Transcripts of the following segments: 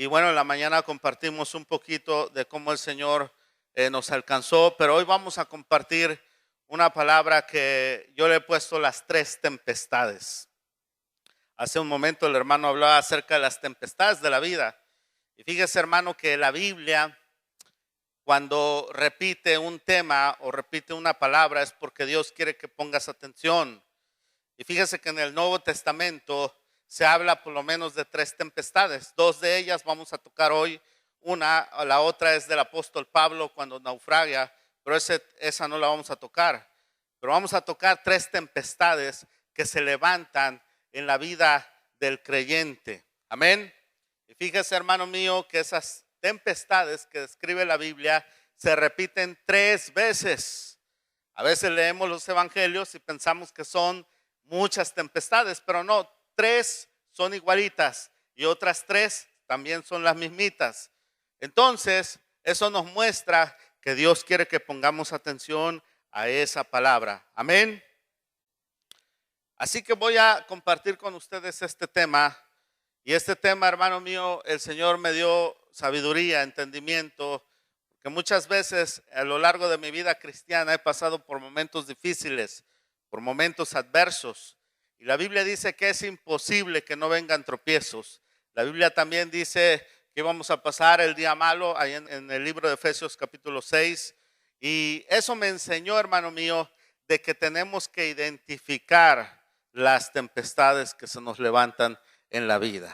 Y bueno, en la mañana compartimos un poquito de cómo el Señor nos alcanzó, pero hoy vamos a compartir una palabra que yo le he puesto las tres tempestades. Hace un momento el hermano hablaba acerca de las tempestades de la vida. Y fíjese, hermano, que la Biblia, cuando repite un tema o repite una palabra, es porque Dios quiere que pongas atención. Y fíjese que en el Nuevo Testamento se habla por lo menos de tres tempestades. Dos de ellas vamos a tocar hoy. La otra es del apóstol Pablo cuando naufraga, pero esa no la vamos a tocar. Pero vamos a tocar tres tempestades que se levantan en la vida del creyente. Amén. Y fíjese, hermano mío, que esas tempestades que describe la Biblia se repiten tres veces. A veces leemos los evangelios y pensamos que son muchas tempestades, pero no, tres son igualitas y otras tres también son las mismitas. Entonces, eso nos muestra que Dios quiere que pongamos atención a esa palabra. Amén. Así que voy a compartir con ustedes este tema. Y este tema, hermano mío, el Señor me dio sabiduría, entendimiento, porque muchas veces a lo largo de mi vida cristiana he pasado por momentos difíciles, por momentos adversos. Y la Biblia dice que es imposible que no vengan tropiezos. La Biblia también dice que íbamos a pasar el día malo, ahí en el libro de Efesios capítulo 6. Y eso me enseñó, hermano mío, de que tenemos que identificar las tempestades que se nos levantan en la vida.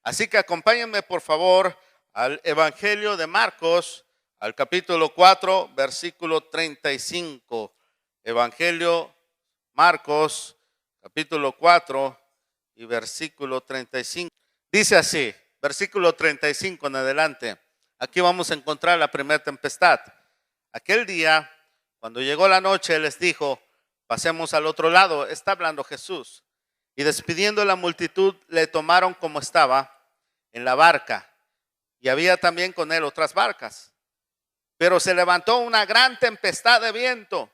Así que acompáñenme por favor al Evangelio de Marcos, al capítulo 4, versículo 35. Evangelio Marcos, capítulo 4 y versículo 35. Dice así, versículo 35 en adelante. Aquí vamos a encontrar la primera tempestad. Aquel día, cuando llegó la noche, les dijo: pasemos al otro lado. Está hablando Jesús. Y despidiendo la multitud, le tomaron como estaba en la barca. Y había también con él otras barcas. Pero se levantó una gran tempestad de viento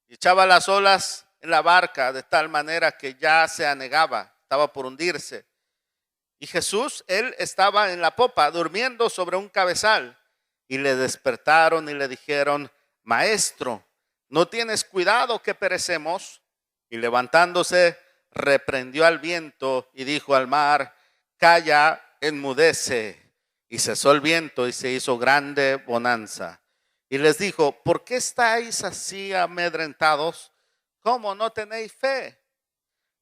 y echaba las olas en la barca de tal manera que ya se anegaba, estaba por hundirse. Y Jesús, él estaba en la popa, durmiendo sobre un cabezal. Y le despertaron y le dijeron: Maestro, ¿no tienes cuidado que perecemos? Y levantándose, reprendió al viento y dijo al mar: calla, enmudece. Y cesó el viento y se hizo grande bonanza. Y les dijo: ¿por qué estáis así amedrentados? ¿Cómo no tenéis fe?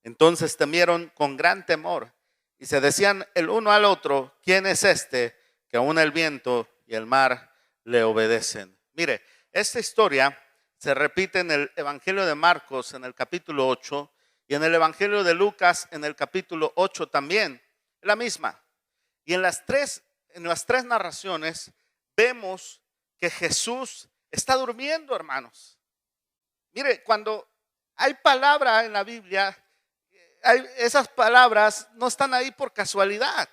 Entonces temieron con gran temor y se decían el uno al otro: ¿quién es este que aún el viento y el mar le obedecen? Mire, esta historia se repite en el Evangelio de Marcos en el capítulo 8 y en el Evangelio de Lucas en el capítulo 8 también, la misma. Y en las tres narraciones vemos que Jesús está durmiendo, hermanos. Mire, cuando hay palabra en la Biblia, esas palabras no están ahí por casualidad.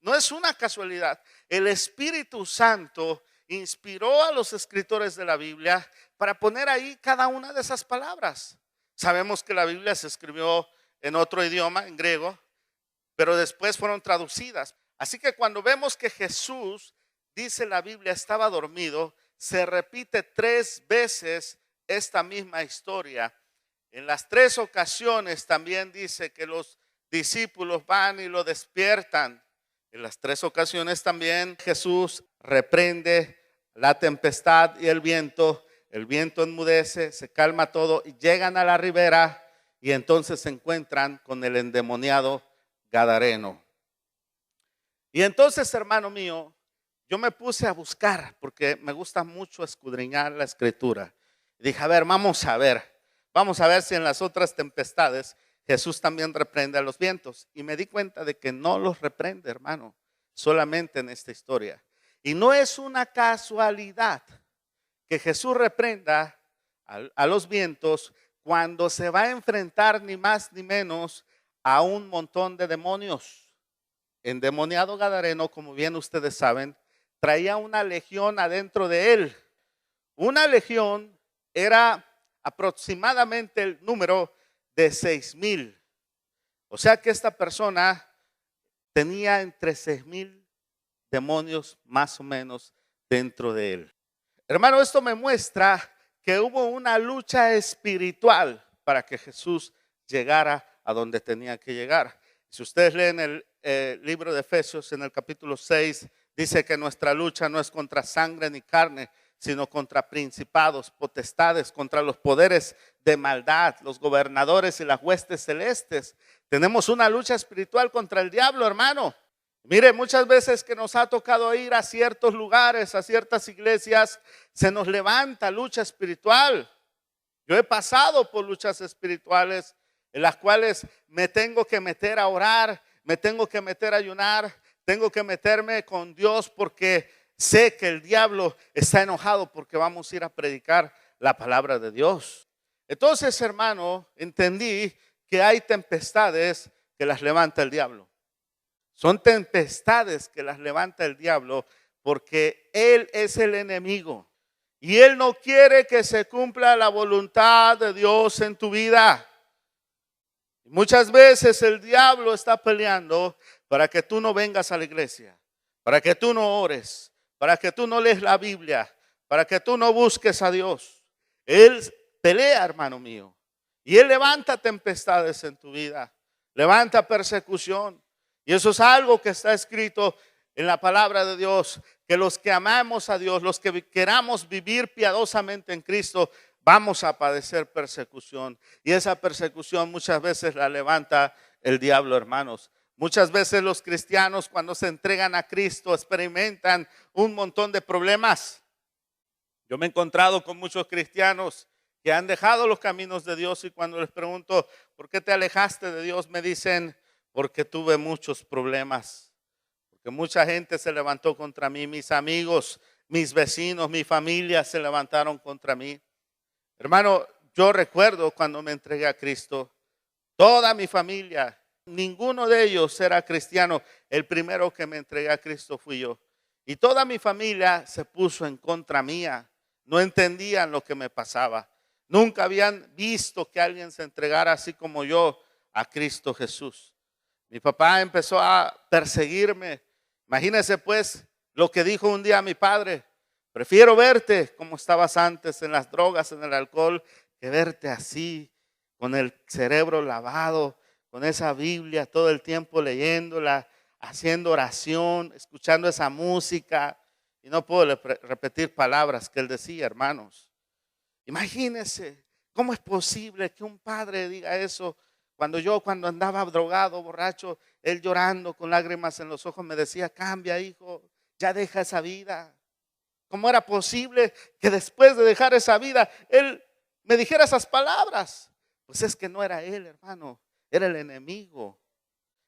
No es una casualidad. El Espíritu Santo inspiró a los escritores de la Biblia para poner ahí cada una de esas palabras. Sabemos que la Biblia se escribió en otro idioma, en griego, pero después fueron traducidas. Así que cuando vemos que Jesús, dice la Biblia, estaba dormido, se repite tres veces esta misma historia. En las tres ocasiones también dice que los discípulos van y lo despiertan. En las tres ocasiones también Jesús reprende la tempestad y el viento enmudece, se calma todo y llegan a la ribera y entonces se encuentran con el endemoniado gadareno. Y entonces, hermano mío, yo me puse a buscar porque me gusta mucho escudriñar la escritura. Y dije, a ver si en las otras tempestades Jesús también reprende a los vientos. Y me di cuenta de que no los reprende, hermano, solamente en esta historia. Y no es una casualidad que Jesús reprenda a los vientos cuando se va a enfrentar ni más ni menos a un montón de demonios. Endemoniado gadareno, como bien ustedes saben, traía una legión adentro de él. Una legión era aproximadamente el número de 6,000. O sea que esta persona tenía entre 6,000 demonios más o menos dentro de él. Hermano, esto me muestra que hubo una lucha espiritual para que Jesús llegara a donde tenía que llegar. Si ustedes leen el libro de Efesios en el capítulo 6, dice que nuestra lucha no es contra sangre ni carne, sino contra principados, potestades, contra los poderes de maldad, los gobernadores y las huestes celestes. Tenemos una lucha espiritual contra el diablo, hermano. Mire, muchas veces que nos ha tocado ir a ciertos lugares, a ciertas iglesias, se nos levanta lucha espiritual. Yo he pasado por luchas espirituales en las cuales me tengo que meter a orar, me tengo que meter a ayunar, tengo que meterme con Dios porque sé que el diablo está enojado porque vamos a ir a predicar la palabra de Dios. Entonces, hermano, entendí que hay tempestades que las levanta el diablo. Son tempestades que las levanta el diablo porque él es el enemigo y él no quiere que se cumpla la voluntad de Dios en tu vida. Muchas veces el diablo está peleando para que tú no vengas a la iglesia, para que tú no ores, para que tú no lees la Biblia, para que tú no busques a Dios. Él pelea, hermano mío, y él levanta tempestades en tu vida, levanta persecución. Y eso es algo que está escrito en la palabra de Dios, que los que amamos a Dios, los que queramos vivir piadosamente en Cristo, vamos a padecer persecución. Y esa persecución muchas veces la levanta el diablo, hermanos. Muchas veces los cristianos cuando se entregan a Cristo experimentan un montón de problemas. Yo me he encontrado con muchos cristianos que han dejado los caminos de Dios y cuando les pregunto, ¿por qué te alejaste de Dios? Me dicen, porque tuve muchos problemas, porque mucha gente se levantó contra mí, mis amigos, mis vecinos, mi familia se levantaron contra mí. Hermano, yo recuerdo cuando me entregué a Cristo, toda mi familia, ninguno de ellos era cristiano. El primero que me entregué a Cristo fui yo. Y toda mi familia se puso en contra mía. No entendían lo que me pasaba. Nunca habían visto que alguien se entregara así como yo a Cristo Jesús. Mi papá empezó a perseguirme. Imagínese pues lo que dijo un día mi padre. Prefiero verte como estabas antes en las drogas, en el alcohol, que verte así, con el cerebro lavado, con esa Biblia todo el tiempo leyéndola, haciendo oración, escuchando esa música. Y no puedo repetir palabras que él decía, hermanos. Imagínense, ¿cómo es posible que un padre diga eso? Cuando andaba drogado, borracho, él llorando con lágrimas en los ojos me decía, cambia hijo, ya deja esa vida. ¿Cómo era posible que después de dejar esa vida, él me dijera esas palabras? Pues es que no era él, hermano, era el enemigo.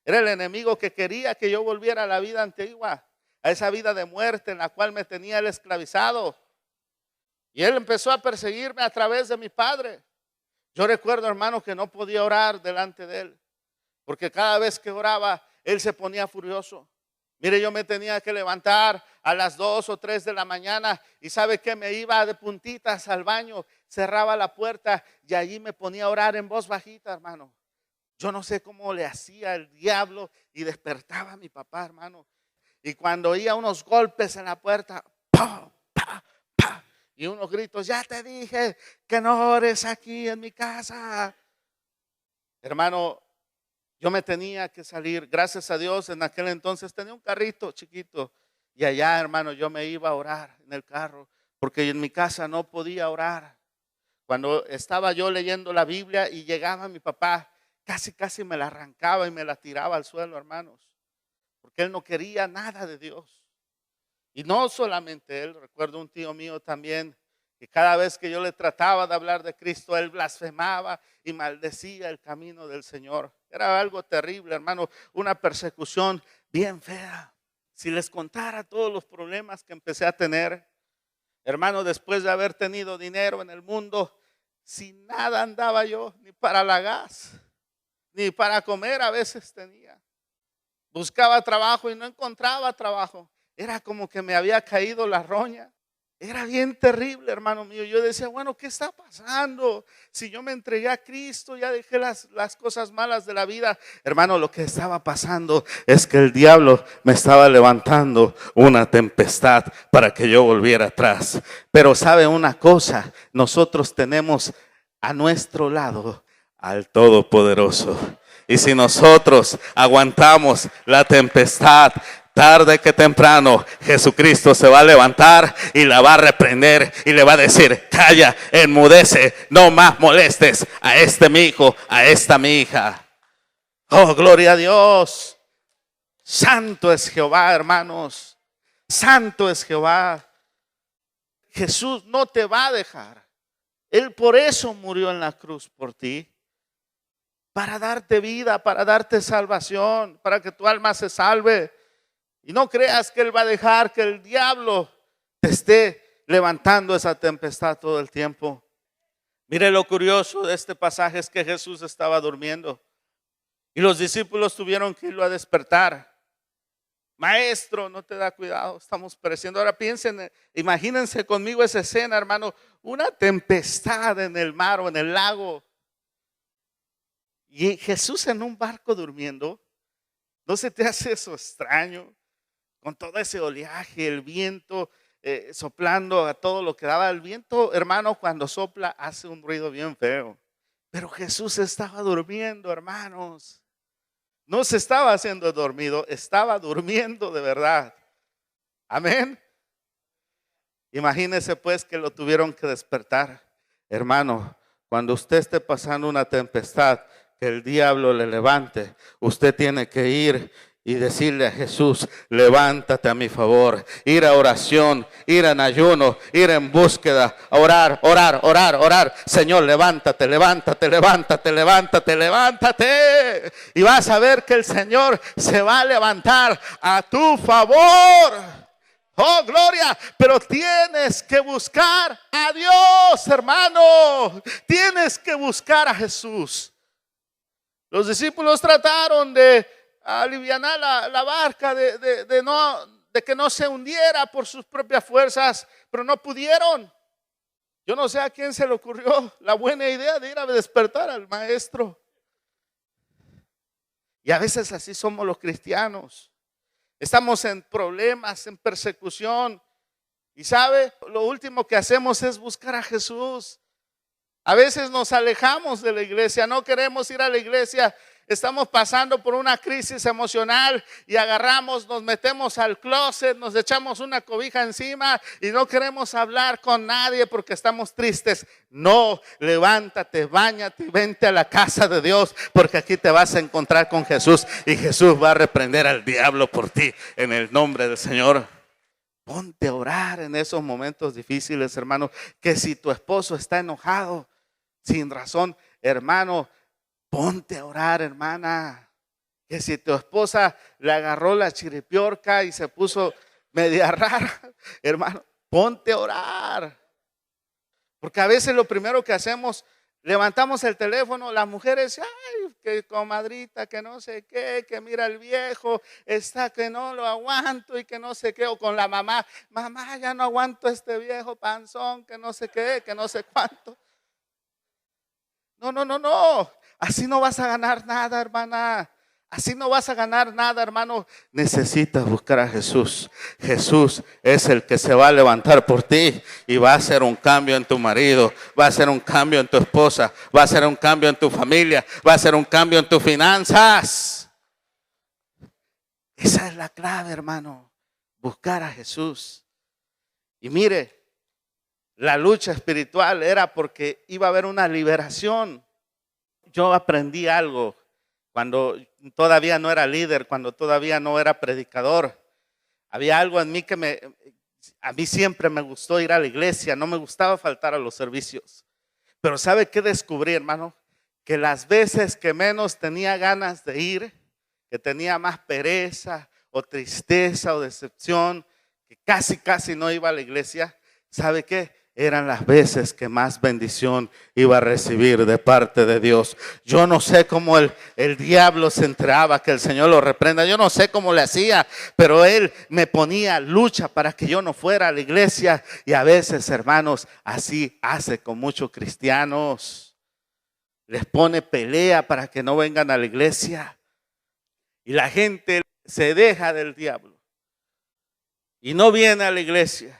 Era el enemigo que quería que yo volviera a la vida antigua, a esa vida de muerte en la cual me tenía él esclavizado. Y él empezó a perseguirme a través de mi padre. Yo recuerdo, hermano, que no podía orar delante de él, porque cada vez que oraba, él se ponía furioso. Mire, yo me tenía que levantar a las 2 o 3 de la mañana y sabe que me iba de puntitas al baño, cerraba la puerta y allí me ponía a orar en voz bajita, hermano. Yo no sé cómo le hacía el diablo y despertaba a mi papá, hermano. Y cuando oía unos golpes en la puerta, ¡pah, pah, pah! Y unos gritos, ya te dije que no ores aquí en mi casa. Hermano, yo me tenía que salir, gracias a Dios, en aquel entonces tenía un carrito chiquito. Y allá, hermano, yo me iba a orar en el carro, porque en mi casa no podía orar. Cuando estaba yo leyendo la Biblia y llegaba mi papá, casi me la arrancaba y me la tiraba al suelo, hermanos. Porque él no quería nada de Dios. Y no solamente él, recuerdo un tío mío también, que cada vez que yo le trataba de hablar de Cristo, él blasfemaba y maldecía el camino del Señor. Era algo terrible, hermano, una persecución bien fea. Si les contara todos los problemas que empecé a tener, hermano, después de haber tenido dinero en el mundo, sin nada andaba yo, ni para la gas, ni para comer a veces tenía. Buscaba trabajo y no encontraba trabajo. Era como que me había caído la roña. Era bien terrible, hermano mío. Yo decía, bueno, ¿qué está pasando? Si yo me entregué a Cristo, ya dejé las cosas malas de la vida. Hermano, lo que estaba pasando es que el diablo me estaba levantando una tempestad para que yo volviera atrás. Pero sabe una cosa, nosotros tenemos a nuestro lado al Todopoderoso. Y si nosotros aguantamos la tempestad, tarde que temprano Jesucristo se va a levantar y la va a reprender y le va a decir: calla, enmudece, no más molestes a este mi hijo, a esta mi hija. Oh, gloria a Dios. Santo es Jehová, hermanos. Santo es Jehová. Jesús no te va a dejar. Él por eso murió en la cruz por ti. Para darte vida, para darte salvación, para que tu alma se salve. Y no creas que Él va a dejar que el diablo te esté levantando esa tempestad todo el tiempo. Mire, lo curioso de este pasaje es que Jesús estaba durmiendo y los discípulos tuvieron que irlo a despertar. Maestro, no te da cuidado, estamos pereciendo. Ahora piensen, imagínense conmigo esa escena, hermano, una tempestad en el mar o en el lago. Y Jesús en un barco durmiendo. ¿No se te hace eso extraño? Con todo ese oleaje, el viento soplando a todo lo que daba. El viento, hermano, cuando sopla hace un ruido bien feo. Pero Jesús estaba durmiendo, hermanos. No se estaba haciendo dormido, estaba durmiendo de verdad. Amén. Imagínese pues que lo tuvieron que despertar. Hermano, cuando usted esté pasando una tempestad, que el diablo le levante, usted tiene que ir y decirle a Jesús: levántate a mi favor. Ir a oración, ir en ayuno, ir en búsqueda, orar, orar, orar, orar. Señor, levántate, levántate, levántate, levántate, levántate. Y vas a ver que el Señor se va a levantar a tu favor. Oh, gloria. Pero tienes que buscar a Dios, hermano. Tienes que buscar a Jesús. Los discípulos trataron de alivianar la barca, de que no se hundiera por sus propias fuerzas, pero no pudieron. Yo no sé a quién se le ocurrió la buena idea de ir a despertar al maestro. Y a veces así somos los cristianos. Estamos en problemas, en persecución. Y sabe, lo último que hacemos es buscar a Jesús. A veces nos alejamos de la iglesia, no queremos ir a la iglesia. Estamos pasando por una crisis emocional y agarramos, nos metemos al closet, nos echamos una cobija encima y no queremos hablar con nadie porque estamos tristes. No, levántate, báñate y vente a la casa de Dios, porque aquí te vas a encontrar con Jesús y Jesús va a reprender al diablo por ti en el nombre del Señor. Ponte a orar en esos momentos difíciles, hermano. Que si tu esposo está enojado sin razón, hermano, ponte a orar, hermana. Que si tu esposa le agarró la chiripiorca y se puso media rara, hermano, ponte a orar. Porque a veces lo primero que hacemos, levantamos el teléfono, las mujeres, ay, que comadrita, que no sé qué, que mira el viejo, está que no lo aguanto y que no sé qué. O con la mamá, mamá, ya no aguanto a este viejo panzón, que no sé qué, que no sé cuánto. No. Así no vas a ganar nada, hermana. Así no vas a ganar nada, hermano. Necesitas buscar a Jesús. Jesús es el que se va a levantar por ti y va a hacer un cambio en tu marido, va a hacer un cambio en tu esposa, va a hacer un cambio en tu familia, va a hacer un cambio en tus finanzas. Esa es la clave, hermano. Buscar a Jesús. Y mire, la lucha espiritual era porque iba a haber una liberación. Yo aprendí algo cuando todavía no era líder, cuando todavía no era predicador. Había algo en mí a mí siempre me gustó ir a la iglesia, no me gustaba faltar a los servicios. Pero ¿sabe qué descubrí, hermano? Que las veces que menos tenía ganas de ir, que tenía más pereza o tristeza o decepción, que casi no iba a la iglesia, ¿sabe qué? eran las veces que más bendición iba a recibir de parte de Dios. Yo no sé cómo el diablo se entraba, que el Señor lo reprenda. Yo no sé cómo le hacía, pero él me ponía lucha para que yo no fuera a la iglesia. Y a veces, hermanos, así hace con muchos cristianos. Les pone pelea para que no vengan a la iglesia. Y la gente se deja del diablo y no viene a la iglesia.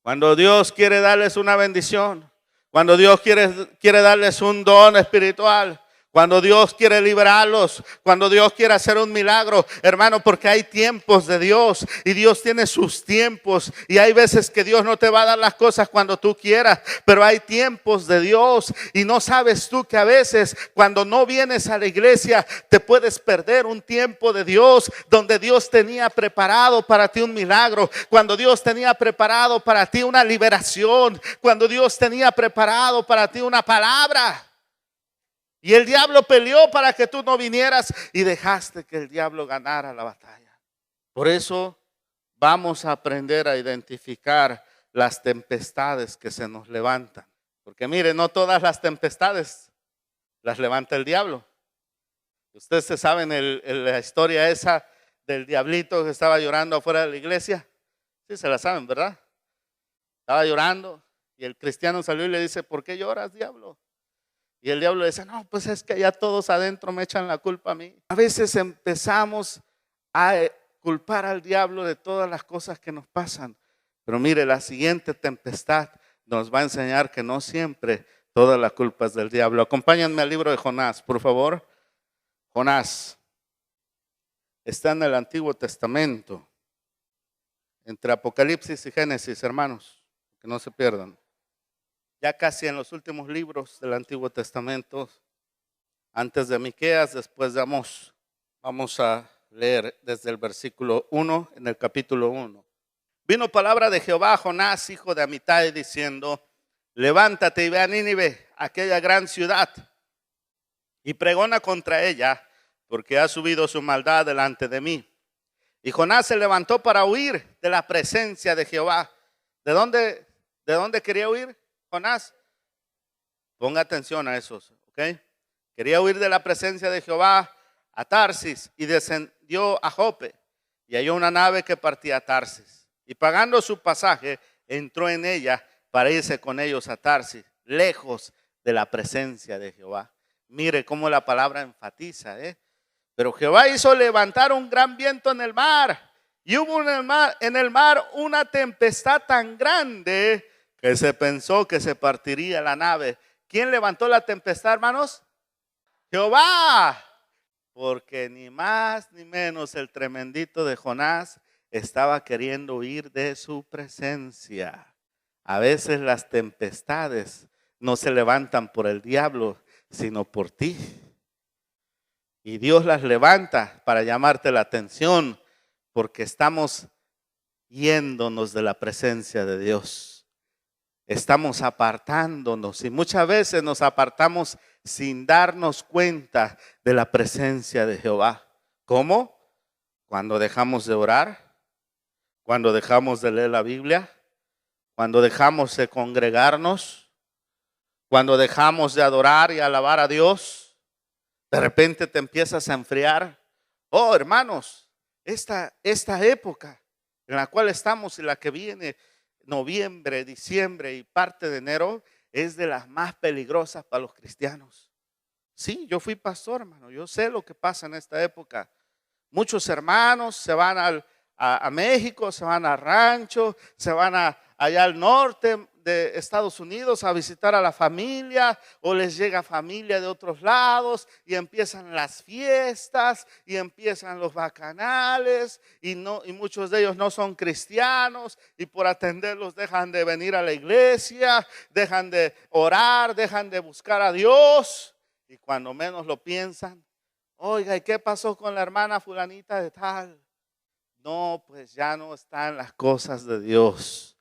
Cuando Dios quiere darles una bendición, cuando Dios quiere darles un don espiritual, cuando Dios quiere liberarlos, cuando Dios quiere hacer un milagro, hermano, porque hay tiempos de Dios y Dios tiene sus tiempos. Y hay veces que Dios no te va a dar las cosas cuando tú quieras, pero hay tiempos de Dios. Y no sabes tú que a veces cuando no vienes a la iglesia te puedes perder un tiempo de Dios, donde Dios tenía preparado para ti un milagro, cuando Dios tenía preparado para ti una liberación, cuando Dios tenía preparado para ti una palabra. Y el diablo peleó para que tú no vinieras y dejaste que el diablo ganara la batalla. Por eso vamos a aprender a identificar las tempestades que se nos levantan. Porque mire, no todas las tempestades las levanta el diablo. Ustedes se saben la historia esa del diablito que estaba llorando afuera de la iglesia. Sí, se la saben, ¿verdad? Estaba llorando y el cristiano salió y le dice: ¿por qué lloras, diablo? Y el diablo dice: no, pues es que ya todos adentro me echan la culpa a mí. A veces empezamos a culpar al diablo de todas las cosas que nos pasan. Pero mire, la siguiente tempestad nos va a enseñar que no siempre toda la culpa es del diablo. Acompáñenme al libro de Jonás, por favor. Jonás está en el Antiguo Testamento, entre Apocalipsis y Génesis, hermanos, que no se pierdan. Ya casi en los últimos libros del Antiguo Testamento, antes de Miqueas, después de Amós. Vamos a leer desde el versículo 1 en el capítulo 1. Vino palabra de Jehová a Jonás, hijo de Amitai, diciendo: levántate y ve a Nínive, aquella gran ciudad, y pregona contra ella, porque ha subido su maldad delante de mí. Y Jonás se levantó para huir de la presencia de Jehová. ¿De dónde quería huir Jonás? Ponga atención a esos, ¿ok? Quería huir de la presencia de Jehová a Tarsis y descendió a Jope y halló una nave que partía a Tarsis. Y pagando su pasaje, entró en ella para irse con ellos a Tarsis, lejos de la presencia de Jehová. Mire cómo la palabra enfatiza, Pero Jehová hizo levantar un gran viento en el mar, y hubo en el mar una tempestad tan grande que se pensó que se partiría la nave. ¿Quién levantó la tempestad, hermanos? Jehová. Porque ni más ni menos el tremendito de Jonás estaba queriendo huir de su presencia. A veces las tempestades no se levantan por el diablo, sino por ti. Y Dios las levanta para llamarte la atención, porque estamos yéndonos de la presencia de Dios. Estamos apartándonos y muchas veces nos apartamos sin darnos cuenta de la presencia de Jehová. ¿Cómo? Cuando dejamos de orar, cuando dejamos de leer la Biblia, cuando dejamos de congregarnos, cuando dejamos de adorar y alabar a Dios. De repente te empiezas a enfriar. Oh, hermanos, esta época en la cual estamos y la que viene, noviembre, diciembre y parte de enero, es de las más peligrosas para los cristianos. Sí, yo fui pastor, hermano, yo sé lo que pasa en esta época. Muchos hermanos se van a México, se van a rancho, se van allá al norte de Estados Unidos a visitar a la familia, o les llega familia de otros lados y empiezan las fiestas y empiezan los bacanales y muchos de ellos no son cristianos y por atenderlos dejan de venir a la iglesia, dejan de orar, dejan de buscar a Dios, y cuando menos lo piensan, oiga, ¿y qué pasó con la hermana fulanita de tal? No, pues ya no están las cosas de Dios.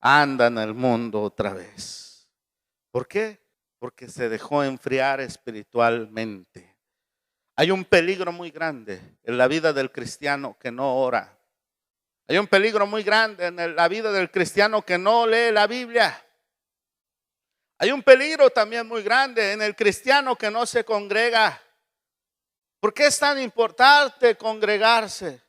Anda en el mundo otra vez. ¿Por qué? Porque se dejó enfriar espiritualmente. Hay un peligro muy grande en la vida del cristiano que no ora. Hay un peligro muy grande en la vida del cristiano que no lee la Biblia. Hay un peligro también muy grande en el cristiano que no se congrega. ¿Por qué es tan importante congregarse?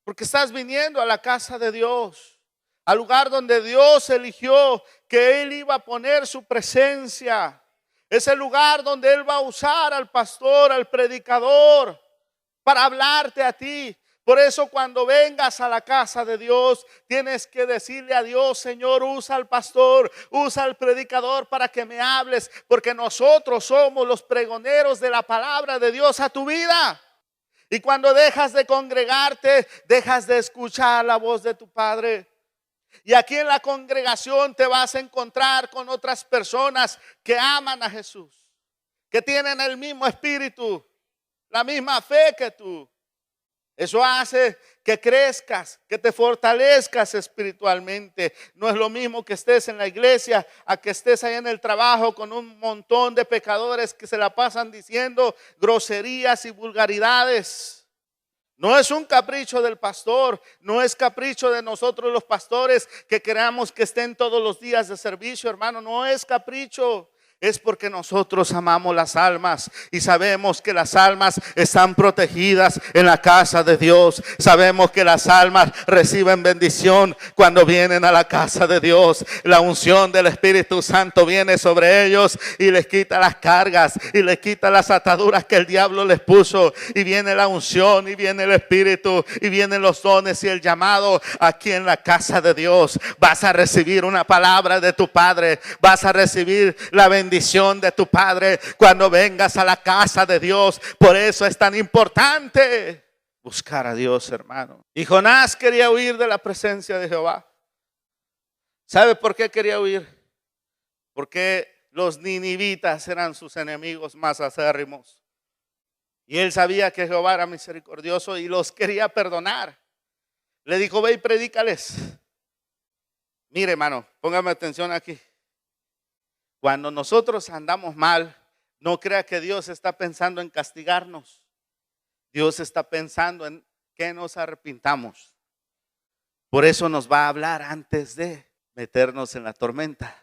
Porque estás viniendo a la casa de Dios, al lugar donde Dios eligió que Él iba a poner su presencia. Es el lugar donde Él va a usar al pastor, al predicador, para hablarte a ti. Por eso cuando vengas a la casa de Dios, tienes que decirle a Dios: Señor, usa al pastor, usa al predicador para que me hables, porque nosotros somos los pregoneros de la palabra de Dios a tu vida. Y cuando dejas de congregarte, dejas de escuchar la voz de tu Padre. Y aquí en la congregación te vas a encontrar con otras personas que aman a Jesús, que tienen el mismo espíritu, la misma fe que tú. Eso hace que crezcas, que te fortalezcas espiritualmente. No es lo mismo que estés en la iglesia a que estés ahí en el trabajo con un montón de pecadores que se la pasan diciendo groserías y vulgaridades. No es un capricho del pastor, no es capricho de nosotros los pastores que queramos que estén todos los días de servicio, hermano. No es capricho. Es porque nosotros amamos las almas y sabemos que las almas están protegidas en la casa de Dios. Sabemos que las almas reciben bendición cuando vienen a la casa de Dios. La unción del Espíritu Santo viene sobre ellos y les quita las cargas y les quita las ataduras que el diablo les puso. Y viene la unción y viene el Espíritu y vienen los dones y el llamado aquí en la casa de Dios. Vas a recibir una palabra de tu Padre. Vas a recibir la bendición de tu Padre cuando vengas a la casa de Dios. Por eso es tan importante buscar a Dios, hermano. Y Jonás quería huir de la presencia de Jehová. ¿Sabe por qué quería huir? Porque los ninivitas eran sus enemigos más acérrimos. Y él sabía que Jehová era misericordioso y los quería perdonar. Le dijo: ve y predícales. Mire, hermano, póngame atención aquí. Cuando nosotros andamos mal, no crea que Dios está pensando en castigarnos. Dios está pensando en que nos arrepintamos. Por eso nos va a hablar antes de meternos en la tormenta.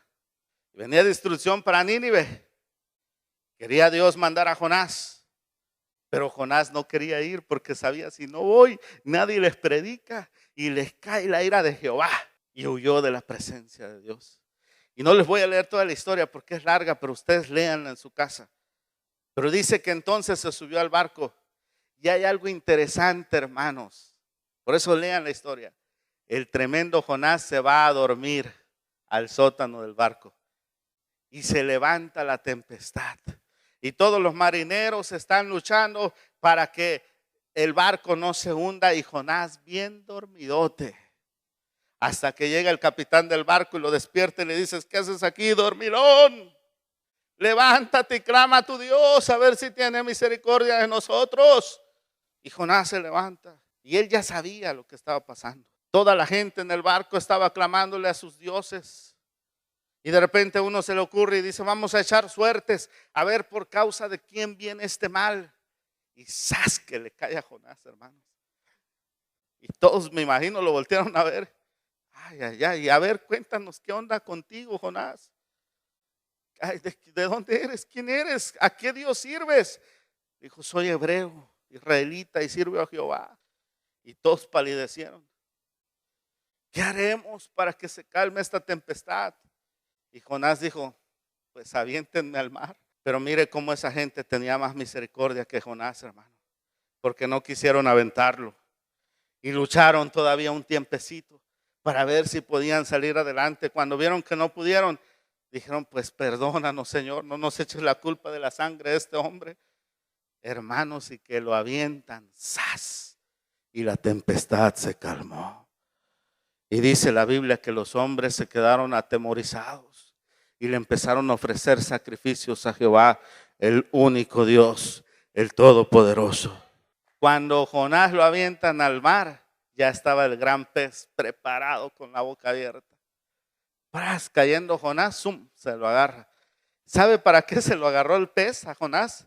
Venía destrucción para Nínive. Quería Dios mandar a Jonás, pero Jonás no quería ir porque sabía: si no voy, nadie les predica y les cae la ira de Jehová. Y huyó de la presencia de Dios. Y no les voy a leer toda la historia porque es larga, pero ustedes léanla en su casa. Pero dice que entonces se subió al barco. Y hay algo interesante, hermanos. Por eso lean la historia. El tremendo Jonás se va a dormir al sótano del barco. Y se levanta la tempestad. Y todos los marineros están luchando para que el barco no se hunda. Y Jonás bien dormidote. Hasta que llega el capitán del barco y lo despierta y le dice: ¿qué haces aquí, dormilón? Levántate y clama a tu Dios a ver si tiene misericordia de nosotros. Y Jonás se levanta y él ya sabía lo que estaba pasando. Toda la gente en el barco estaba clamándole a sus dioses. Y de repente uno se le ocurre y dice: vamos a echar suertes a ver por causa de quién viene este mal. Y ¡zas! Que le cae a Jonás, hermanos. Y todos, me imagino, lo voltearon a ver. Ay, ay, ay, a ver, cuéntanos qué onda contigo, Jonás. Ay, ¿de dónde eres? ¿Quién eres? ¿A qué Dios sirves? Dijo: soy hebreo, israelita y sirvo a Jehová. Y todos palidecieron. ¿Qué haremos para que se calme esta tempestad? Y Jonás dijo: pues aviéntenme al mar. Pero mire cómo esa gente tenía más misericordia que Jonás, hermano. Porque no quisieron aventarlo. Y lucharon todavía un tiempecito para ver si podían salir adelante. Cuando vieron que no pudieron, dijeron: pues perdónanos, Señor, no nos eches la culpa de la sangre de este hombre. Hermanos, y que lo avientan, ¡zas! Y la tempestad se calmó. Y dice la Biblia que los hombres se quedaron atemorizados y le empezaron a ofrecer sacrificios a Jehová, el único Dios, el Todopoderoso. Cuando Jonás lo avientan al mar, ya estaba el gran pez preparado con la boca abierta. ¡Pras! Cayendo Jonás, ¡zum!, se lo agarra. ¿Sabe para qué se lo agarró el pez a Jonás?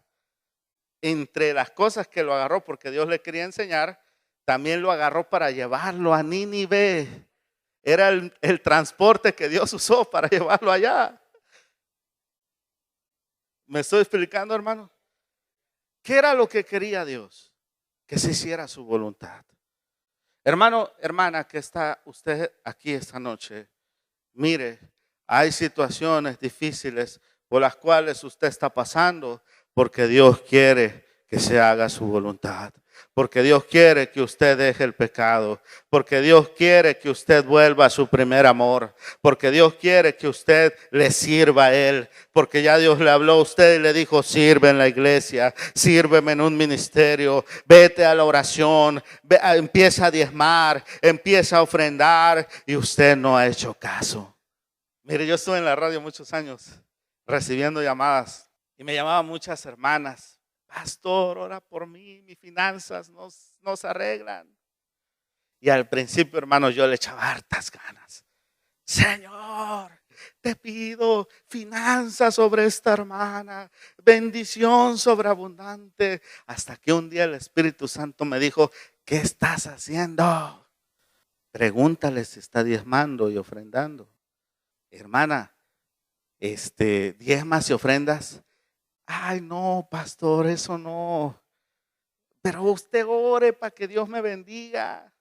Entre las cosas que lo agarró, porque Dios le quería enseñar, también lo agarró para llevarlo a Nínive. Era el transporte que Dios usó para llevarlo allá. ¿Me estoy explicando, hermano? ¿Qué era lo que quería Dios? Que se hiciera su voluntad. Hermano, hermana, que está usted aquí esta noche, mire, hay situaciones difíciles por las cuales usted está pasando porque Dios quiere que se haga su voluntad. Porque Dios quiere que usted deje el pecado. Porque Dios quiere que usted vuelva a su primer amor. Porque Dios quiere que usted le sirva a Él. Porque ya Dios le habló a usted y le dijo, sirve en la iglesia, sírveme en un ministerio, vete a la oración, empieza a diezmar, empieza a ofrendar, y usted no ha hecho caso. Mire, yo estuve en la radio muchos años recibiendo llamadas y me llamaban muchas hermanas. Pastor, ora por mí, mis finanzas no se arreglan. Y al principio, hermano, yo le echaba hartas ganas. Señor, te pido finanzas sobre esta hermana, bendición sobreabundante. Hasta que un día el Espíritu Santo me dijo, ¿qué estás haciendo? Pregúntale si está diezmando y ofrendando. Hermana, diezmas y ofrendas. Ay, no, pastor, eso no. Pero usted ore para que Dios me bendiga.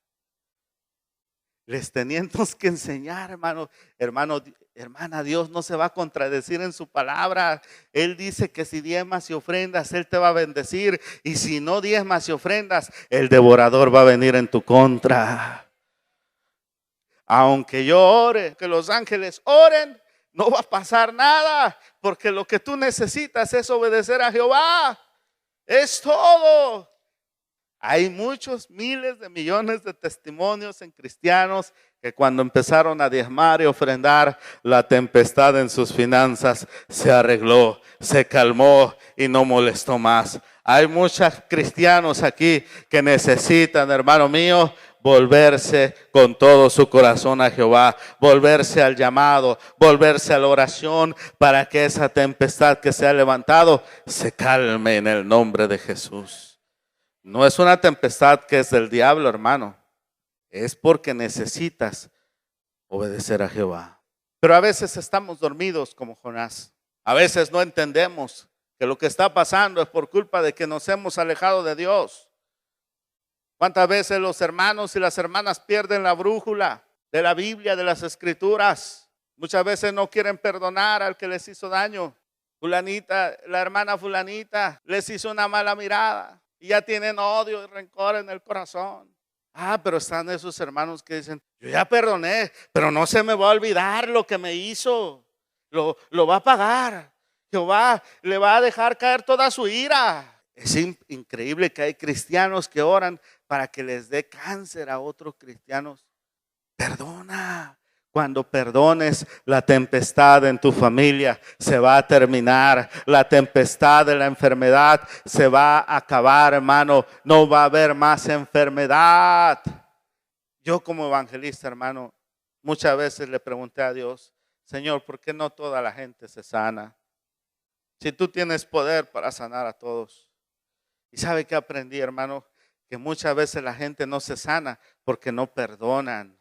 Les teníamos que enseñar, hermano, hermana, Dios no se va a contradecir en su palabra. Él dice que si diezmas y ofrendas, Él te va a bendecir. Y si no diezmas y ofrendas, el devorador va a venir en tu contra. Aunque yo ore, que los ángeles oren, no va a pasar nada, porque lo que tú necesitas es obedecer a Jehová. Es todo. Hay muchos, miles de millones de testimonios en cristianos que cuando empezaron a diezmar y ofrendar, la tempestad en sus finanzas se arregló, se calmó y no molestó más. Hay muchos cristianos aquí que necesitan, hermano mío, volverse con todo su corazón a Jehová, volverse al llamado, volverse a la oración para que esa tempestad que se ha levantado se calme en el nombre de Jesús. No es una tempestad que es del diablo, hermano, es porque necesitas obedecer a Jehová. Pero a veces estamos dormidos como Jonás, a veces no entendemos que lo que está pasando es por culpa de que nos hemos alejado de Dios. ¿Cuántas veces los hermanos y las hermanas pierden la brújula de la Biblia, de las Escrituras? Muchas veces no quieren perdonar al que les hizo daño. Fulanita, la hermana fulanita les hizo una mala mirada y ya tienen odio y rencor en el corazón. Pero están esos hermanos que dicen, yo ya perdoné, pero no se me va a olvidar lo que me hizo. Lo va a pagar. Jehová le va a dejar caer toda su ira. Es increíble que hay cristianos que oran para que les dé cáncer a otros cristianos. Perdona. Cuando perdones, la tempestad en tu familia se va a terminar. La tempestad de la enfermedad se va a acabar, hermano. No va a haber más enfermedad. Yo como evangelista, hermano, muchas veces le pregunté a Dios, Señor, ¿por qué no toda la gente se sana? Si tú tienes poder para sanar a todos. Y ¿sabe qué aprendí, hermano? Que muchas veces la gente no se sana porque no perdonan.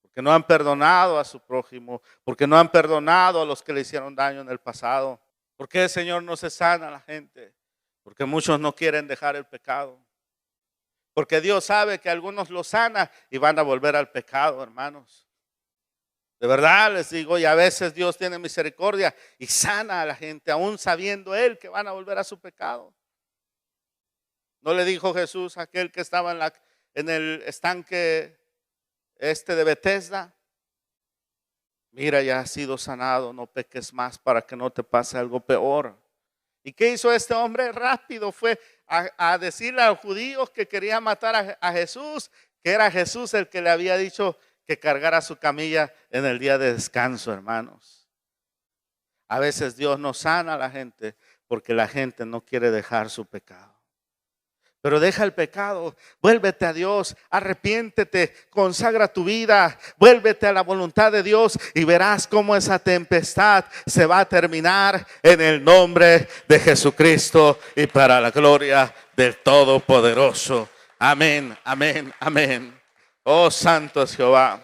Porque no han perdonado a su prójimo. Porque no han perdonado a los que le hicieron daño en el pasado. ¿Por qué el Señor no se sana a la gente? Porque muchos no quieren dejar el pecado. Porque Dios sabe que algunos lo sana y van a volver al pecado, hermanos. De verdad les digo, y a veces Dios tiene misericordia y sana a la gente, aún sabiendo Él que van a volver a su pecado. ¿No le dijo Jesús a aquel que estaba en el estanque de Betesda? Mira, ya has sido sanado, no peques más para que no te pase algo peor. ¿Y qué hizo este hombre? Rápido fue a decirle a los judíos que querían matar a Jesús, que era Jesús el que le había dicho que cargara su camilla en el día de descanso, hermanos. A veces Dios no sana a la gente porque la gente no quiere dejar su pecado. Pero deja el pecado, vuélvete a Dios, arrepiéntete, consagra tu vida, vuélvete a la voluntad de Dios y verás cómo esa tempestad se va a terminar en el nombre de Jesucristo y para la gloria del Todopoderoso. Amén, amén, amén. Oh, santo es Jehová.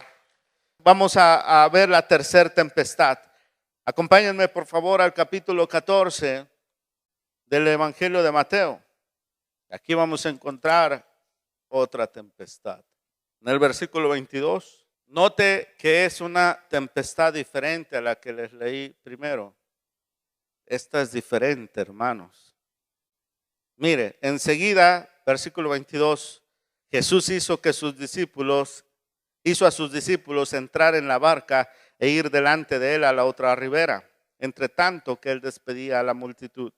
Vamos a ver la tercera tempestad. Acompáñenme por favor al capítulo 14 del Evangelio de Mateo. Aquí vamos a encontrar otra tempestad. En el versículo 22, note que es una tempestad diferente a la que les leí primero. Esta es diferente, hermanos. Mire, enseguida, versículo 22, Jesús hizo a sus discípulos entrar en la barca e ir delante de él a la otra ribera, entre tanto que él despedía a la multitud.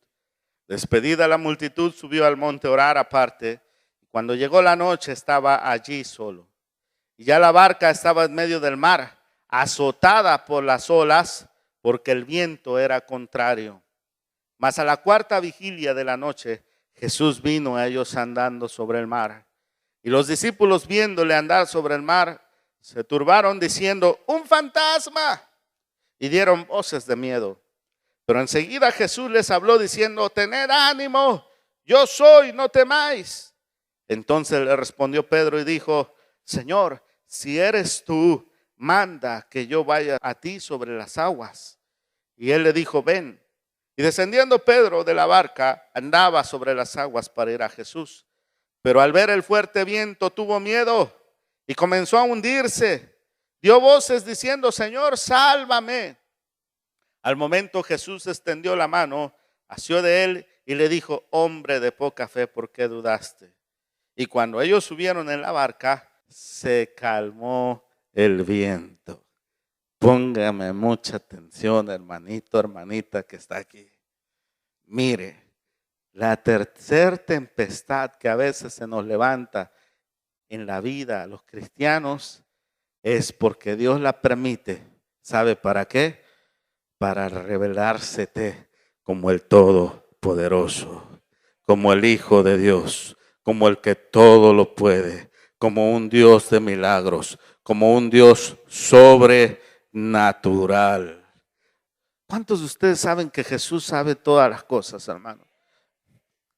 Despedida la multitud, subió al monte a orar aparte. Cuando llegó la noche, estaba allí solo. Y ya la barca estaba en medio del mar, azotada por las olas, porque el viento era contrario. Mas a la cuarta vigilia de la noche, Jesús vino a ellos andando sobre el mar. Y los discípulos, viéndole andar sobre el mar, se turbaron diciendo: ¡un fantasma! Y dieron voces de miedo. Pero enseguida Jesús les habló diciendo: tened ánimo, yo soy, no temáis. Entonces le respondió Pedro y dijo: Señor, si eres tú, manda que yo vaya a ti sobre las aguas. Y él le dijo: ven. Y descendiendo Pedro de la barca, andaba sobre las aguas para ir a Jesús. Pero al ver el fuerte viento tuvo miedo y comenzó a hundirse. Dio voces diciendo: Señor, sálvame. Al momento Jesús extendió la mano, asió de él y le dijo: hombre de poca fe, ¿por qué dudaste? Y cuando ellos subieron en la barca, se calmó el viento. Póngame mucha atención, hermanito, hermanita que está aquí. Mire, la tercera tempestad que a veces se nos levanta en la vida a los cristianos es porque Dios la permite. ¿Sabe para qué? Para revelársete como el Todopoderoso, como el Hijo de Dios, como el que todo lo puede, como un Dios de milagros, como un Dios sobrenatural. ¿Cuántos de ustedes saben que Jesús sabe todas las cosas, hermano?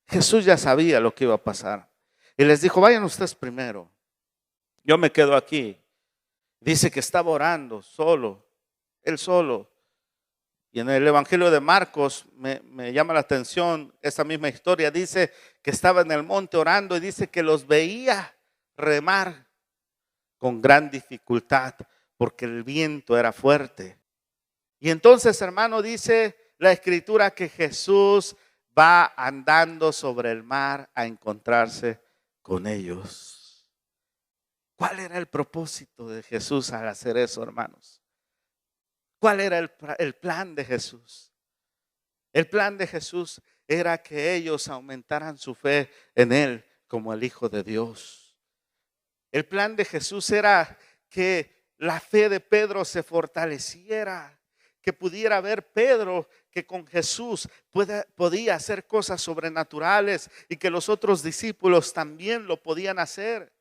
Jesús ya sabía lo que iba a pasar. Y les dijo: vayan ustedes primero. Yo me quedo aquí. Dice que estaba orando solo, él solo. Y en el Evangelio de Marcos me llama la atención esta misma historia. Dice que estaba en el monte orando y dice que los veía remar con gran dificultad porque el viento era fuerte. Y entonces, hermano, dice la Escritura que Jesús va andando sobre el mar a encontrarse con ellos. ¿Cuál era el propósito de Jesús al hacer eso, hermanos? ¿Cuál era el plan de Jesús? El plan de Jesús era que ellos aumentaran su fe en Él como el Hijo de Dios. El plan de Jesús era que la fe de Pedro se fortaleciera, que pudiera ver Pedro que con Jesús podía hacer cosas sobrenaturales y que los otros discípulos también lo podían hacer.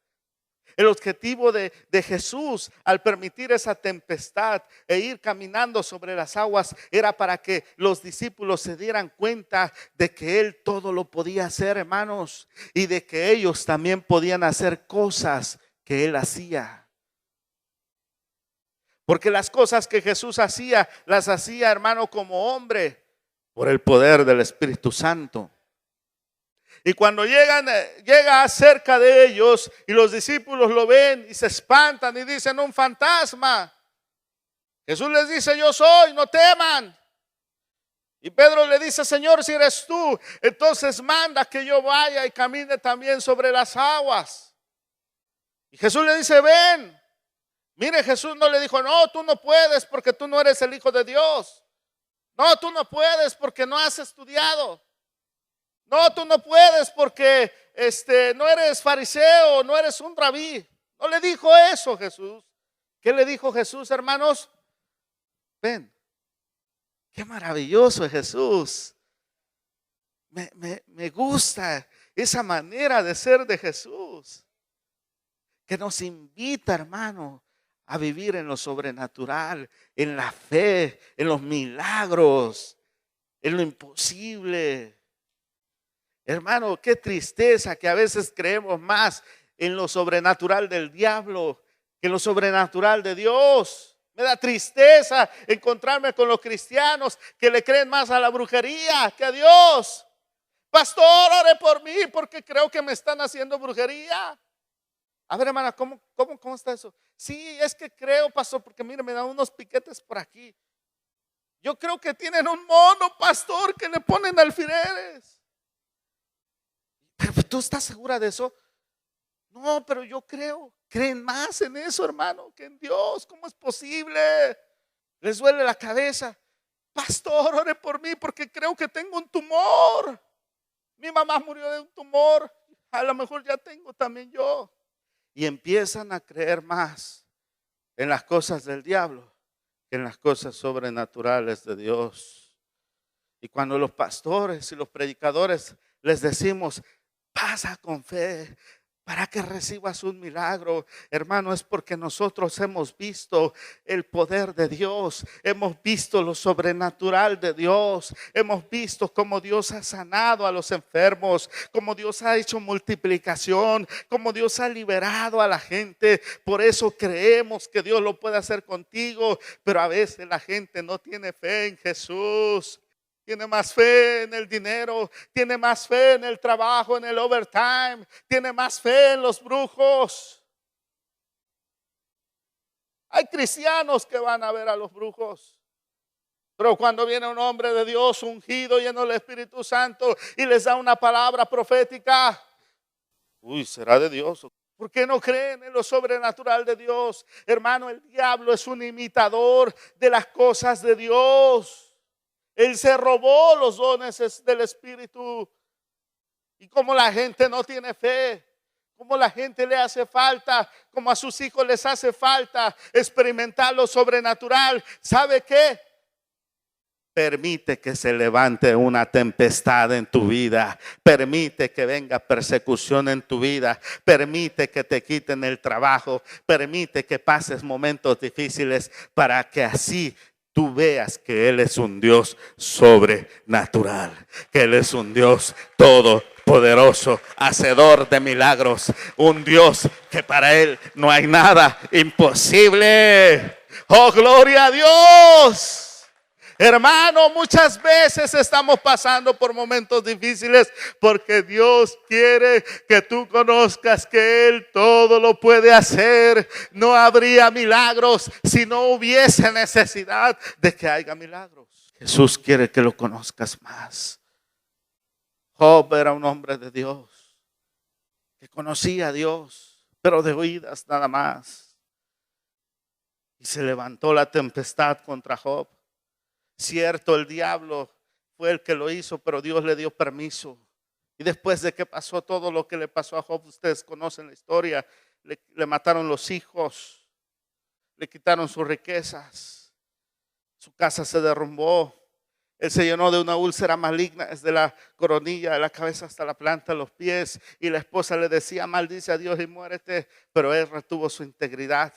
El objetivo de Jesús al permitir esa tempestad e ir caminando sobre las aguas era para que los discípulos se dieran cuenta de que Él todo lo podía hacer, hermanos, y de que ellos también podían hacer cosas que Él hacía. Porque las cosas que Jesús hacía, las hacía, hermano, como hombre, por el poder del Espíritu Santo. Y cuando llega cerca de ellos y los discípulos lo ven y se espantan y dicen: un fantasma. Jesús les dice: yo soy, no teman. Y Pedro le dice: Señor, si eres tú, entonces manda que yo vaya y camine también sobre las aguas. Y Jesús le dice: ven. Mire, Jesús no le dijo: no, tú no puedes porque tú no eres el Hijo de Dios. No, tú no puedes porque no has estudiado. No, tú no puedes porque no eres fariseo, no eres un rabí. No le dijo eso Jesús. ¿Qué le dijo Jesús, hermanos? Ven, qué maravilloso es Jesús. Me gusta esa manera de ser de Jesús, que nos invita, hermano, a vivir en lo sobrenatural, en la fe, en los milagros, en lo imposible. Hermano, qué tristeza que a veces creemos más en lo sobrenatural del diablo que en lo sobrenatural de Dios. Me da tristeza encontrarme con los cristianos que le creen más a la brujería que a Dios. Pastor, ore por mí porque creo que me están haciendo brujería. A ver, hermana, ¿cómo está eso? Sí, es que creo, pastor, porque mire, me dan unos piquetes por aquí. Yo creo que tienen un mono, pastor, que le ponen alfileres. Pero ¿tú estás segura de eso? No, pero yo creo. Creen más en eso, hermano, que en Dios. ¿Cómo es posible? Les duele la cabeza. Pastor, ore por mí porque creo que tengo un tumor. Mi mamá murió de un tumor. A lo mejor ya tengo también yo. Y empiezan a creer más en las cosas del diablo que en las cosas sobrenaturales de Dios. Y cuando los pastores y los predicadores les decimos, pasa con fe para que recibas un milagro, hermano, es porque nosotros hemos visto el poder de Dios, hemos visto lo sobrenatural de Dios, hemos visto cómo Dios ha sanado a los enfermos, cómo Dios ha hecho multiplicación, cómo Dios ha liberado a la gente. Por eso creemos que Dios lo puede hacer contigo, pero a veces la gente no tiene fe en Jesús. Tiene más fe en el dinero, tiene más fe en el trabajo, en el overtime, tiene más fe en los brujos. Hay cristianos que van a ver a los brujos, pero cuando viene un hombre de Dios ungido, lleno del Espíritu Santo y les da una palabra profética, será de Dios. ¿Por qué no creen en lo sobrenatural de Dios? Hermano, el diablo es un imitador de las cosas de Dios. Él se robó los dones del Espíritu. Y como la gente no tiene fe, como la gente le hace falta, como a sus hijos les hace falta experimentar lo sobrenatural, ¿sabe qué? Permite que se levante una tempestad en tu vida. Permite que venga persecución en tu vida. Permite que te quiten el trabajo. Permite que pases momentos difíciles para que así tú veas que Él es un Dios sobrenatural, que Él es un Dios todopoderoso, hacedor de milagros, un Dios que para Él no hay nada imposible. ¡Oh, gloria a Dios! Hermano, muchas veces estamos pasando por momentos difíciles porque Dios quiere que tú conozcas que Él todo lo puede hacer. No habría milagros si no hubiese necesidad de que haya milagros. Jesús quiere que lo conozcas más. Job era un hombre de Dios que conocía a Dios, pero de oídas nada más. Y se levantó la tempestad contra Job. Cierto, el diablo fue el que lo hizo, pero Dios le dio permiso. Y después de que pasó todo lo que le pasó a Job, ustedes conocen la historia, le mataron los hijos, le quitaron sus riquezas, su casa se derrumbó, él se llenó de una úlcera maligna desde la coronilla de la cabeza hasta la planta de los pies, y la esposa le decía, maldice a Dios y muérete, pero él retuvo su integridad.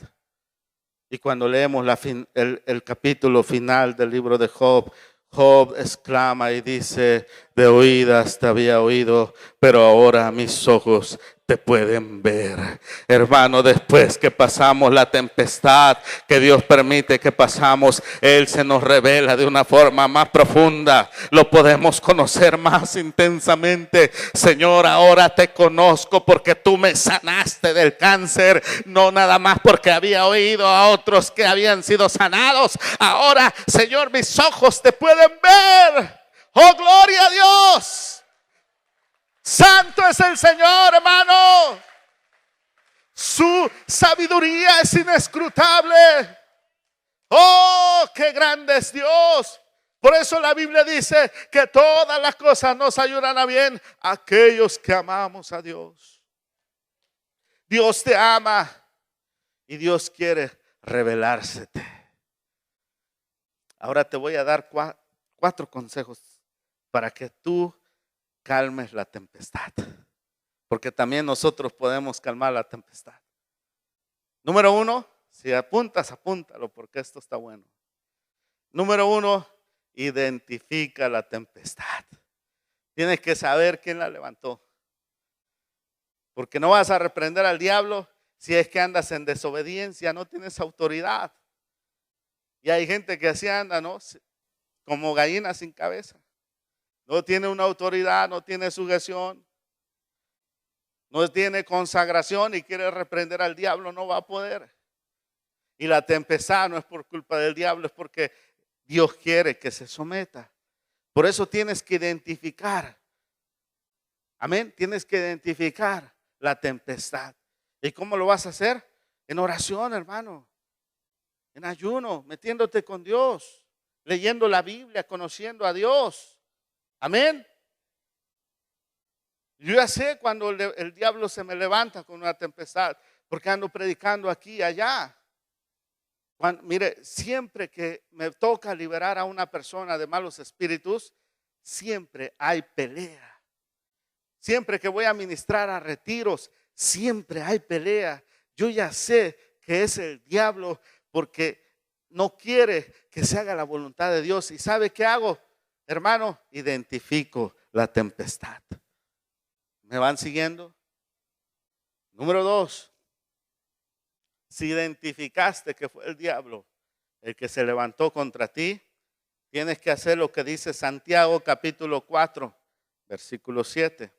Y cuando leemos el capítulo final del libro de Job, Job exclama y dice, de oídas te había oído, pero ahora mis ojos te pueden ver. Hermano, después que pasamos la tempestad que Dios permite que pasamos, Él se nos revela de una forma más profunda. Lo podemos conocer más intensamente. Señor, ahora te conozco porque tú me sanaste del cáncer. No nada más porque había oído a otros que habían sido sanados. Ahora, Señor, mis ojos te pueden ver. ¡Oh, gloria a Dios! Santo es el Señor, hermano. Su sabiduría es inescrutable. Oh, qué grande es Dios. Por eso la Biblia dice que todas las cosas nos ayudan a bien a aquellos que amamos a Dios. Dios te ama y Dios quiere revelársete. Ahora te voy a dar 4 consejos para que tú calmes la tempestad, porque también nosotros podemos calmar la tempestad. Número 1, si apuntas, apúntalo porque esto está bueno. Número 1, identifica la tempestad. Tienes que saber quién la levantó, porque no vas a reprender al diablo si es que andas en desobediencia, no tienes autoridad. Y hay gente que así anda, ¿no? Como gallina sin cabeza. No tiene una autoridad, no tiene sujeción, no tiene consagración y quiere reprender al diablo, no va a poder. Y la tempestad no es por culpa del diablo, es porque Dios quiere que se someta. Por eso tienes que identificar. Amén. Tienes que identificar la tempestad. ¿Y cómo lo vas a hacer? En oración, hermano. En ayuno, metiéndote con Dios, leyendo la Biblia, conociendo a Dios. Amén. Yo ya sé cuando el diablo se me levanta con una tempestad, porque ando predicando aquí y allá. Mire, siempre que me toca liberar a una persona de malos espíritus, siempre hay pelea. Siempre que voy a ministrar a retiros, siempre hay pelea. Yo ya sé que es el diablo porque no quiere que se haga la voluntad de Dios. ¿Y sabe qué hago? Hermano, identifico la tempestad. ¿Me van siguiendo? Número 2. Si identificaste que fue el diablo el que se levantó contra ti, tienes que hacer lo que dice Santiago capítulo 4, versículo 7.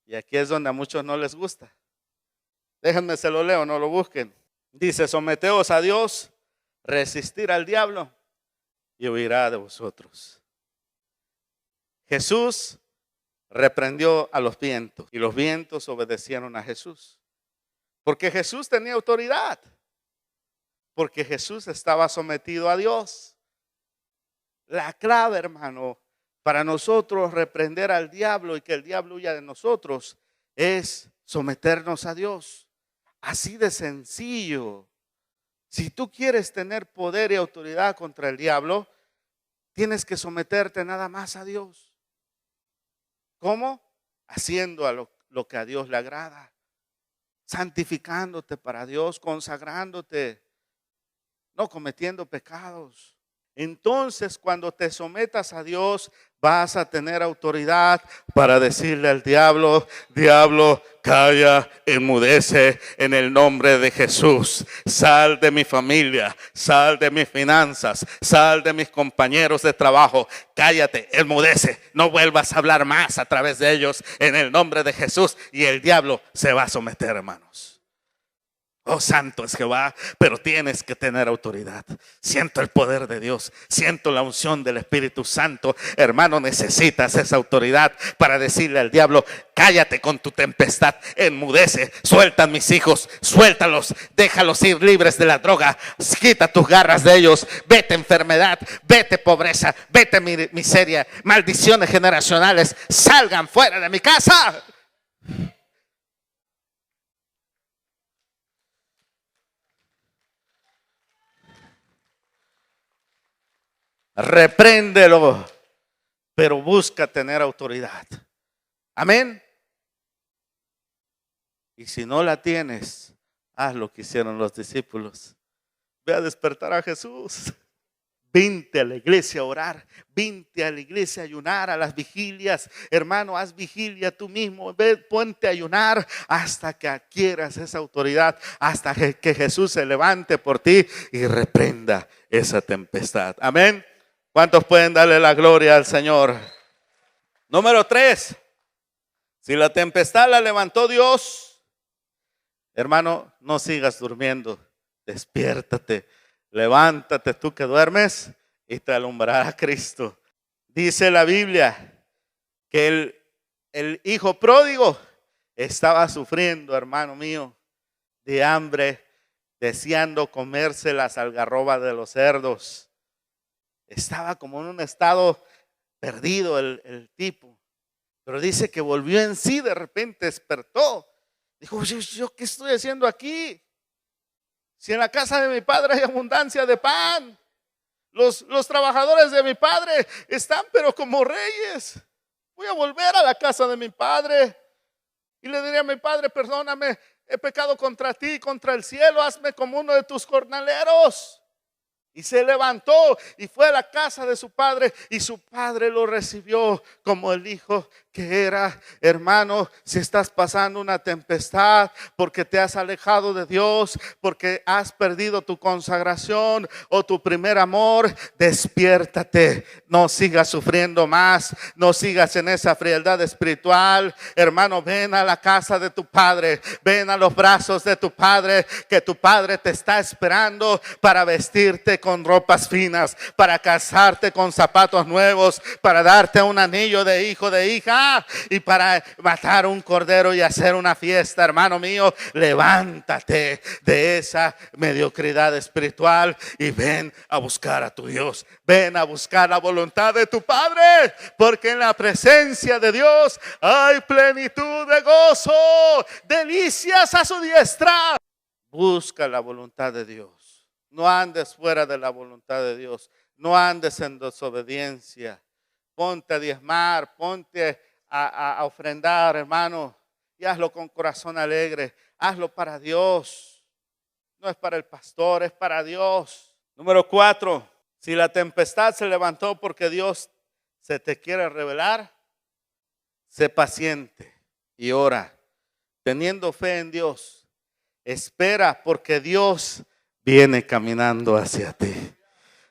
Y aquí es donde a muchos no les gusta. Déjenme se lo leo, no lo busquen. Dice, someteos a Dios, resistir al diablo y huirá de vosotros. Jesús reprendió a los vientos y los vientos obedecieron a Jesús. Porque Jesús tenía autoridad. Porque Jesús estaba sometido a Dios. La clave, hermano, para nosotros reprender al diablo y que el diablo huya de nosotros es someternos a Dios. Así de sencillo. Si tú quieres tener poder y autoridad contra el diablo, tienes que someterte nada más a Dios. ¿Cómo? Haciendo a lo que a Dios le agrada. Santificándote para Dios, consagrándote, no cometiendo pecados. Entonces, cuando te sometas a Dios, vas a tener autoridad para decirle al diablo, diablo, calla, enmudece en el nombre de Jesús. Sal de mi familia, sal de mis finanzas, sal de mis compañeros de trabajo. Cállate, enmudece, no vuelvas a hablar más a través de ellos en el nombre de Jesús. Y el diablo se va a someter, hermanos. Oh, santo es Jehová, pero tienes que tener autoridad. Siento el poder de Dios, siento la unción del Espíritu Santo. Hermano, necesitas esa autoridad para decirle al diablo, cállate con tu tempestad, enmudece, suelta a mis hijos, suéltalos, déjalos ir libres de la droga, quita tus garras de ellos, vete enfermedad, vete pobreza, vete miseria, maldiciones generacionales, salgan fuera de mi casa. Repréndelo, pero busca tener autoridad. Amén. Y si no la tienes, haz lo que hicieron los discípulos. Ve a despertar a Jesús. Vente a la iglesia a orar, vente a la iglesia a ayunar, a las vigilias. Hermano, haz vigilia tú mismo, ve, ponte a ayunar hasta que adquieras esa autoridad, hasta que Jesús se levante por ti y reprenda esa tempestad. Amén. ¿Cuántos pueden darle la gloria al Señor? Número 3. Si la tempestad la levantó Dios, hermano, no sigas durmiendo. Despiértate, levántate tú que duermes y te alumbrará Cristo. Dice la Biblia que el hijo pródigo estaba sufriendo, hermano mío, de hambre, deseando comerse las algarrobas de los cerdos. Estaba como en un estado perdido el tipo. Pero dice que volvió en sí, de repente despertó. Dijo, ¿yo qué estoy haciendo aquí? Si en la casa de mi padre hay abundancia de pan. Los trabajadores de mi padre están pero como reyes. Voy a volver a la casa de mi padre. Y le diré a mi padre, perdóname, he pecado contra ti, contra el cielo. Hazme como uno de tus jornaleros. Y se levantó y fue a la casa de su padre, y su padre lo recibió como el hijo que era. Hermano, si estás pasando una tempestad porque te has alejado de Dios, porque has perdido tu consagración o tu primer amor, despiértate. No sigas sufriendo más, no sigas en esa frialdad espiritual. Hermano, ven a la casa de tu padre, ven a los brazos de tu padre, que tu padre te está esperando para vestirte con ropas finas, para casarte con zapatos nuevos, para darte un anillo de hijo, de hija, y para matar un cordero y hacer una fiesta. Hermano mío, levántate de esa mediocridad espiritual y ven a buscar a tu Dios. Ven a buscar la voluntad de tu Padre, porque en la presencia de Dios hay plenitud de gozo, delicias a su diestra. Busca la voluntad de Dios. No andes fuera de la voluntad de Dios. No andes en desobediencia. Ponte a diezmar, ponte a ofrendar, hermano. Y hazlo con corazón alegre. Hazlo para Dios. No es para el pastor, es para Dios. Número 4. Si la tempestad se levantó porque Dios se te quiere revelar, sé paciente y ora, teniendo fe en Dios. Espera, porque Dios viene caminando hacia ti.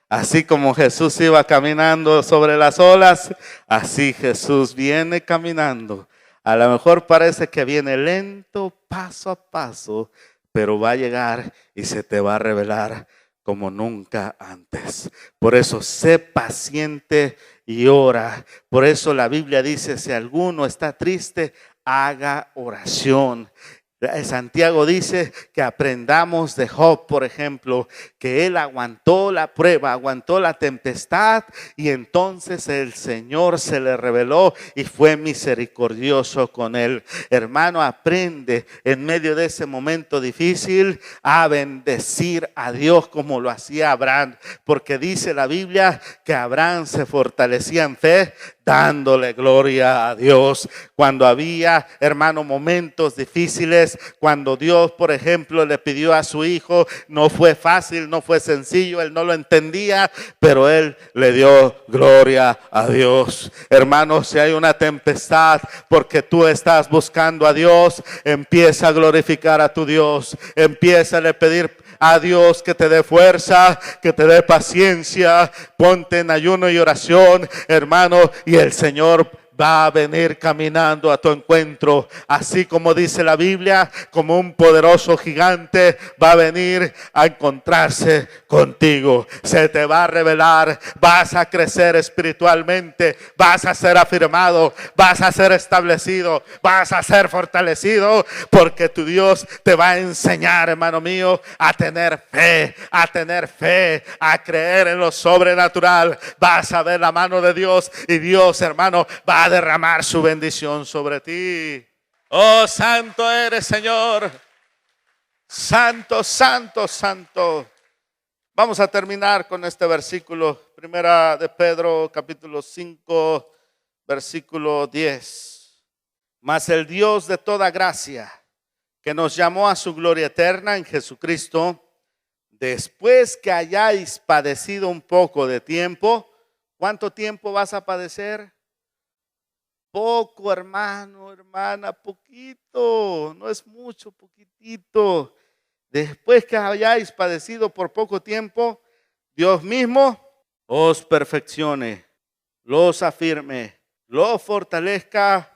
Así como Jesús iba caminando sobre las olas, así Jesús viene caminando. A lo mejor parece que viene lento, paso a paso, pero va a llegar y se te va a revelar como nunca antes. Por eso sé paciente y ora. Por eso la Biblia dice, si alguno está triste, haga oración. Santiago dice que aprendamos de Job, por ejemplo, que él aguantó la prueba, aguantó la tempestad, y entonces el Señor se le reveló y fue misericordioso con él. Hermano, aprende en medio de ese momento difícil a bendecir a Dios como lo hacía Abraham, porque dice la Biblia que Abraham se fortalecía en fe dándole gloria a Dios. Cuando había, hermano, momentos difíciles, cuando Dios, por ejemplo, le pidió a su hijo, no fue fácil, no fue sencillo, él no lo entendía, pero él le dio gloria a Dios. Hermano, si hay una tempestad porque tú estás buscando a Dios, empieza a glorificar a tu Dios, empieza a pedir a Dios que te dé fuerza, que te dé paciencia. Ponte en ayuno y oración, hermano, y el Señor va a venir caminando a tu encuentro, así como dice la Biblia, como un poderoso gigante va a venir a encontrarse contigo. Se te va a revelar, vas a crecer espiritualmente, vas a ser afirmado, vas a ser establecido, vas a ser fortalecido, porque tu Dios te va a enseñar, hermano mío, a tener fe, a creer en lo sobrenatural. Vas a ver la mano de Dios, y Dios, hermano, va a derramar su bendición sobre ti. Oh, santo eres, Señor. Santo, santo, santo. Vamos a terminar con este versículo. Primera de Pedro, capítulo 5, versículo 10. Mas el Dios de toda gracia, que nos llamó a su gloria eterna en Jesucristo, después que hayáis padecido un poco de tiempo. ¿Cuánto tiempo vas a padecer? Poco, hermano, hermana, poquito, no es mucho, poquitito. Después que hayáis padecido por poco tiempo, Dios mismo os perfeccione, los afirme, los fortalezca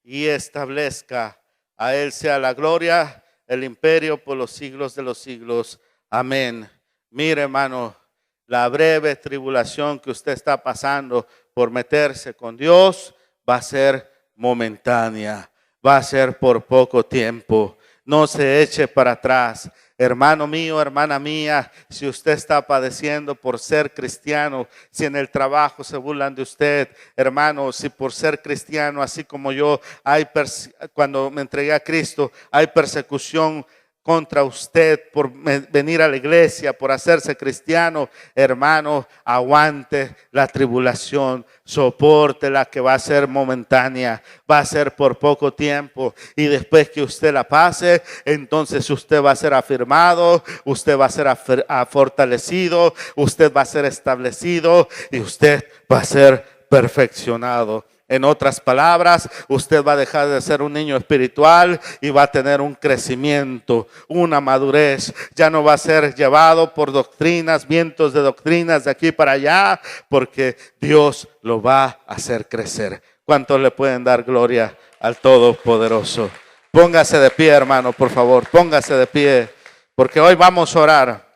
y establezca. A Él sea la gloria, el imperio por los siglos de los siglos. Amén. Mire, hermano, la breve tribulación que usted está pasando por meterse con Dios va a ser momentánea, va a ser por poco tiempo. No se eche para atrás. Hermano mío, hermana mía, si usted está padeciendo por ser cristiano, si en el trabajo se burlan de usted, hermano, si por ser cristiano, así como yo, cuando me entregué a Cristo, hay persecución contra usted por venir a la iglesia, por hacerse cristiano, hermano, aguante la tribulación, soporte la que va a ser momentánea, va a ser por poco tiempo, y después que usted la pase, entonces usted va a ser afirmado, usted va a ser fortalecido, usted va a ser establecido y usted va a ser perfeccionado. En otras palabras, usted va a dejar de ser un niño espiritual y va a tener un crecimiento, una madurez. Ya no va a ser llevado por doctrinas, vientos de doctrinas de aquí para allá, porque Dios lo va a hacer crecer. ¿Cuántos le pueden dar gloria al Todopoderoso? Póngase de pie, hermano, por favor, póngase de pie, porque hoy vamos a orar.